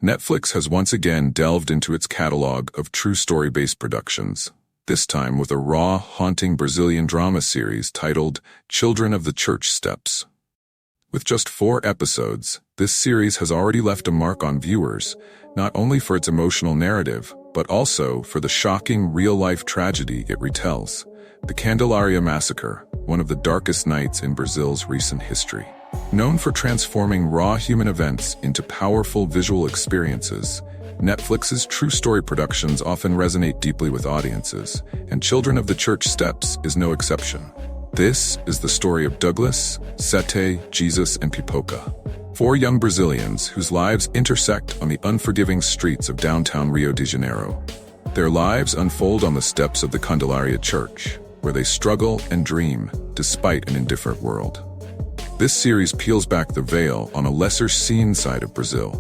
Netflix has once again delved into its catalog of true story-based productions, this time with a raw, haunting Brazilian drama series titled Children of the Church Steps. With just 4 episodes, this series has already left a mark on viewers, not only for its emotional narrative, but also for the shocking real-life tragedy it retells, the Candelaria Massacre, one of the darkest nights in Brazil's recent history. Known for transforming raw human events into powerful visual experiences, Netflix's true story productions often resonate deeply with audiences, and Children of the Church Steps is no exception. This is the story of Douglas, Sete, Jesus, and Pipoca, 4 young Brazilians whose lives intersect on the unforgiving streets of downtown Rio de Janeiro. Their lives unfold on the steps of the Candelaria Church, where they struggle and dream despite an indifferent world. This series peels back the veil on a lesser-seen side of Brazil,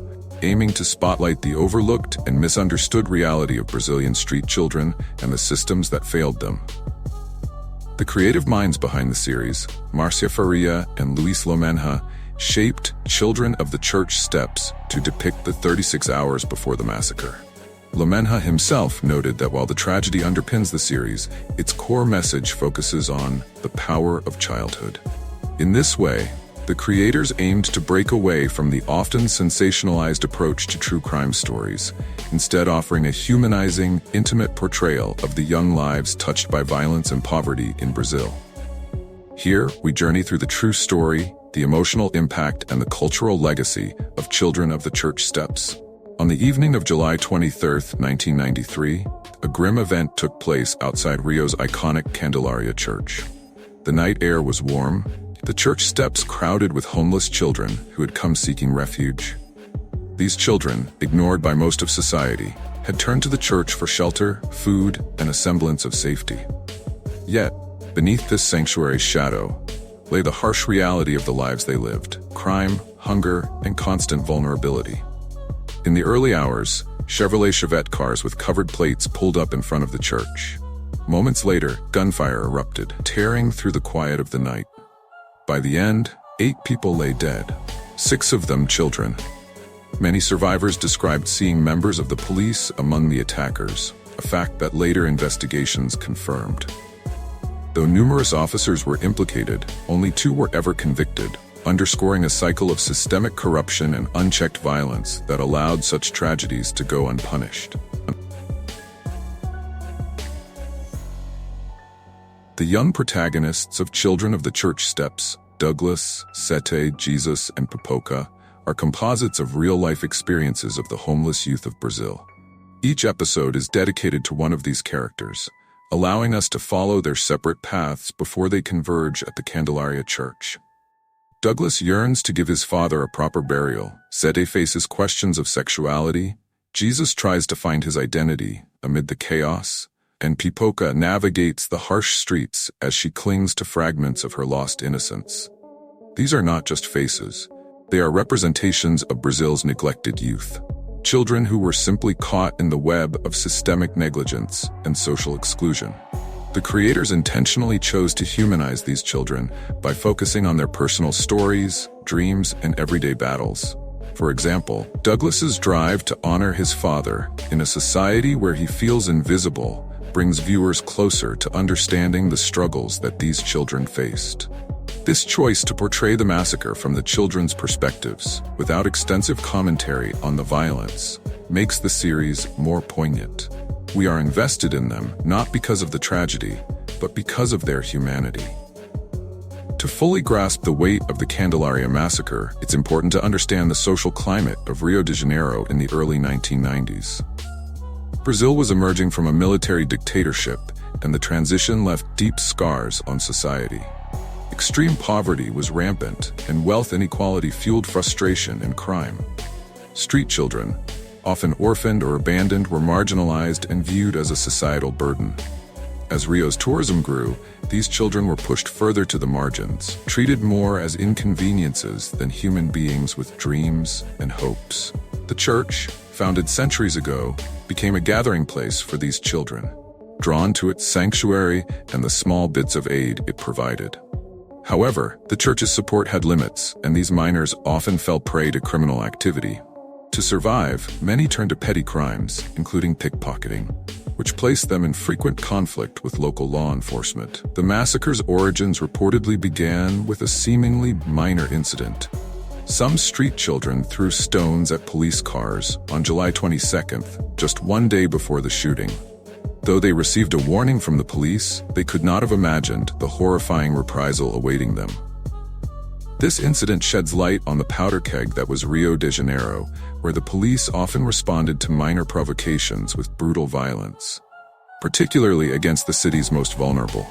aiming to spotlight the overlooked and misunderstood reality of Brazilian street children and the systems that failed them. The creative minds behind the series, Marcia Faria and Luis Lomenha, shaped Children of the Church Steps to depict the 36 hours before the massacre. Lomenha himself noted that while the tragedy underpins the series, its core message focuses on the power of childhood. In this way, the creators aimed to break away from the often sensationalized approach to true crime stories, instead offering a humanizing, intimate portrayal of the young lives touched by violence and poverty in Brazil. Here, we journey through the true story, the emotional impact, and the cultural legacy of Children of the Church Steps. On the evening of July 23, 1993, a grim event took place outside Rio's iconic Candelaria Church. The night air was warm, the church steps crowded with homeless children who had come seeking refuge. These children, ignored by most of society, had turned to the church for shelter, food, and a semblance of safety. Yet, beneath this sanctuary's shadow, lay the harsh reality of the lives they lived: crime, hunger, and constant vulnerability. In the early hours, Chevrolet Chevette cars with covered plates pulled up in front of the church. Moments later, gunfire erupted, tearing through the quiet of the night. By the end, 8 people lay dead, 6 of them children. Many survivors described seeing members of the police among the attackers, a fact that later investigations confirmed. Though numerous officers were implicated, only 2 were ever convicted, underscoring a cycle of systemic corruption and unchecked violence that allowed such tragedies to go unpunished. The young protagonists of Children of the Church Steps, Douglas, Sete, Jesus, and Pipoca, are composites of real-life experiences of the homeless youth of Brazil. Each episode is dedicated to one of these characters, allowing us to follow their separate paths before they converge at the Candelaria Church. Douglas yearns to give his father a proper burial, Sete faces questions of sexuality, Jesus tries to find his identity amid the chaos, and Pipoca navigates the harsh streets as she clings to fragments of her lost innocence. These are not just faces. They are representations of Brazil's neglected youth. Children who were simply caught in the web of systemic negligence and social exclusion. The creators intentionally chose to humanize these children by focusing on their personal stories, dreams, and everyday battles. For example, Douglas's drive to honor his father in a society where he feels invisible brings viewers closer to understanding the struggles that these children faced. This choice to portray the massacre from the children's perspectives, without extensive commentary on the violence, makes the series more poignant. We are invested in them not because of the tragedy, but because of their humanity. To fully grasp the weight of the Candelaria Massacre, it's important to understand the social climate of Rio de Janeiro in the early 1990s. Brazil was emerging from a military dictatorship, and the transition left deep scars on society. Extreme poverty was rampant, and wealth inequality fueled frustration and crime. Street children, often orphaned or abandoned, were marginalized and viewed as a societal burden. As Rio's tourism grew, these children were pushed further to the margins, treated more as inconveniences than human beings with dreams and hopes. The church, founded centuries ago, became a gathering place for these children, drawn to its sanctuary and the small bits of aid it provided. However, the church's support had limits, and these minors often fell prey to criminal activity. To survive, many turn to petty crimes, including pickpocketing, which placed them in frequent conflict with local law enforcement. The massacre's origins reportedly began with a seemingly minor incident. Some street children threw stones at police cars on July 22nd, just one day before the shooting. Though they received a warning from the police, they could not have imagined the horrifying reprisal awaiting them. This incident sheds light on the powder keg that was Rio de Janeiro, where the police often responded to minor provocations with brutal violence, particularly against the city's most vulnerable.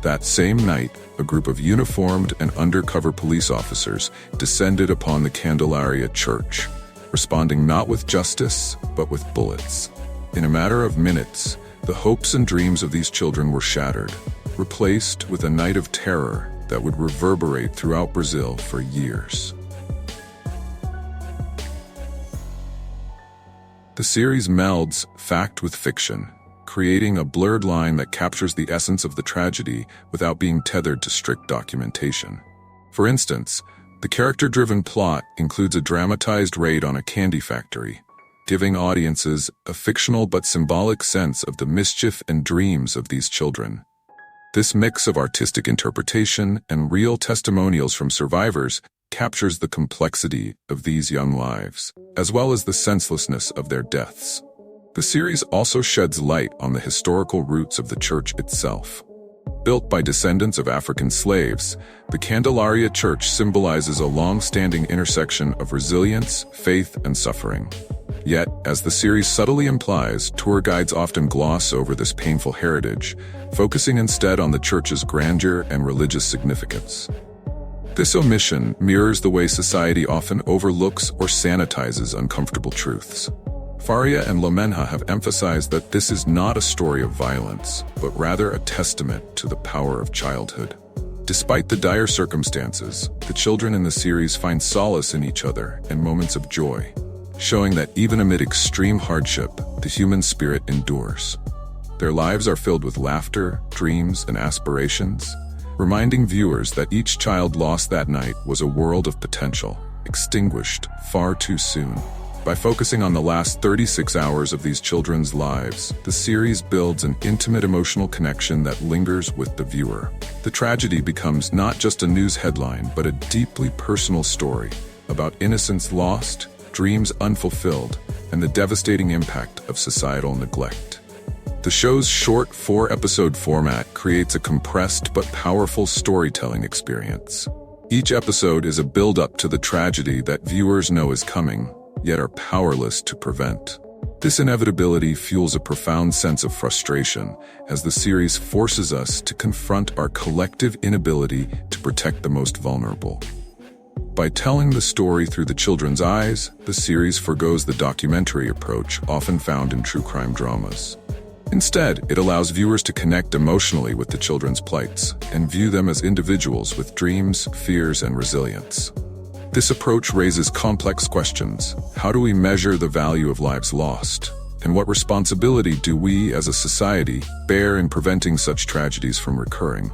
That same night, a group of uniformed and undercover police officers descended upon the Candelaria Church, responding not with justice, but with bullets. In a matter of minutes, the hopes and dreams of these children were shattered, replaced with a night of terror that would reverberate throughout Brazil for years. The series melds fact with fiction, creating a blurred line that captures the essence of the tragedy without being tethered to strict documentation. For instance, the character-driven plot includes a dramatized raid on a candy factory, giving audiences a fictional but symbolic sense of the mischief and dreams of these children. This mix of artistic interpretation and real testimonials from survivors captures the complexity of these young lives, as well as the senselessness of their deaths. The series also sheds light on the historical roots of the church itself. Built by descendants of African slaves, the Candelaria Church symbolizes a long-standing intersection of resilience, faith, and suffering. Yet, as the series subtly implies, tour guides often gloss over this painful heritage, focusing instead on the church's grandeur and religious significance. This omission mirrors the way society often overlooks or sanitizes uncomfortable truths. Faria and Lomenha have emphasized that this is not a story of violence, but rather a testament to the power of childhood. Despite the dire circumstances, the children in the series find solace in each other and moments of joy, showing that even amid extreme hardship, the human spirit endures. Their lives are filled with laughter, dreams, and aspirations, reminding viewers that each child lost that night was a world of potential, extinguished far too soon. By focusing on the last 36 hours of these children's lives, the series builds an intimate emotional connection that lingers with the viewer. The tragedy becomes not just a news headline, but a deeply personal story about innocence lost, dreams unfulfilled, and the devastating impact of societal neglect. The show's short 4-episode format creates a compressed but powerful storytelling experience. Each episode is a build-up to the tragedy that viewers know is coming, yet are powerless to prevent. This inevitability fuels a profound sense of frustration as the series forces us to confront our collective inability to protect the most vulnerable. By telling the story through the children's eyes, the series forgoes the documentary approach often found in true crime dramas. Instead, it allows viewers to connect emotionally with the children's plights and view them as individuals with dreams, fears, and resilience. This approach raises complex questions. How do we measure the value of lives lost? And what responsibility do we as a society bear in preventing such tragedies from recurring?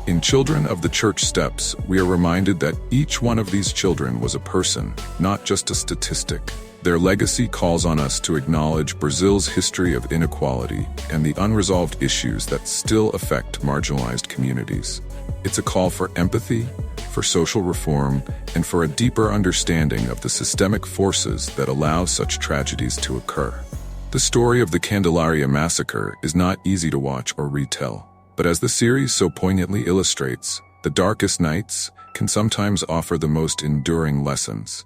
In Children of the Church Steps, we are reminded that each one of these children was a person, not just a statistic. Their legacy calls on us to acknowledge Brazil's history of inequality and the unresolved issues that still affect marginalized communities. It's a call for empathy, for social reform, and for a deeper understanding of the systemic forces that allow such tragedies to occur. The story of the Candelaria massacre is not easy to watch or retell, but as the series so poignantly illustrates, the darkest nights can sometimes offer the most enduring lessons.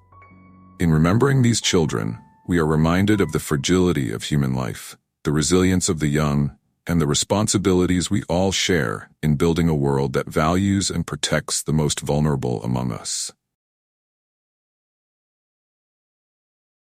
In remembering these children, we are reminded of the fragility of human life, the resilience of the young, and the responsibilities we all share in building a world that values and protects the most vulnerable among us.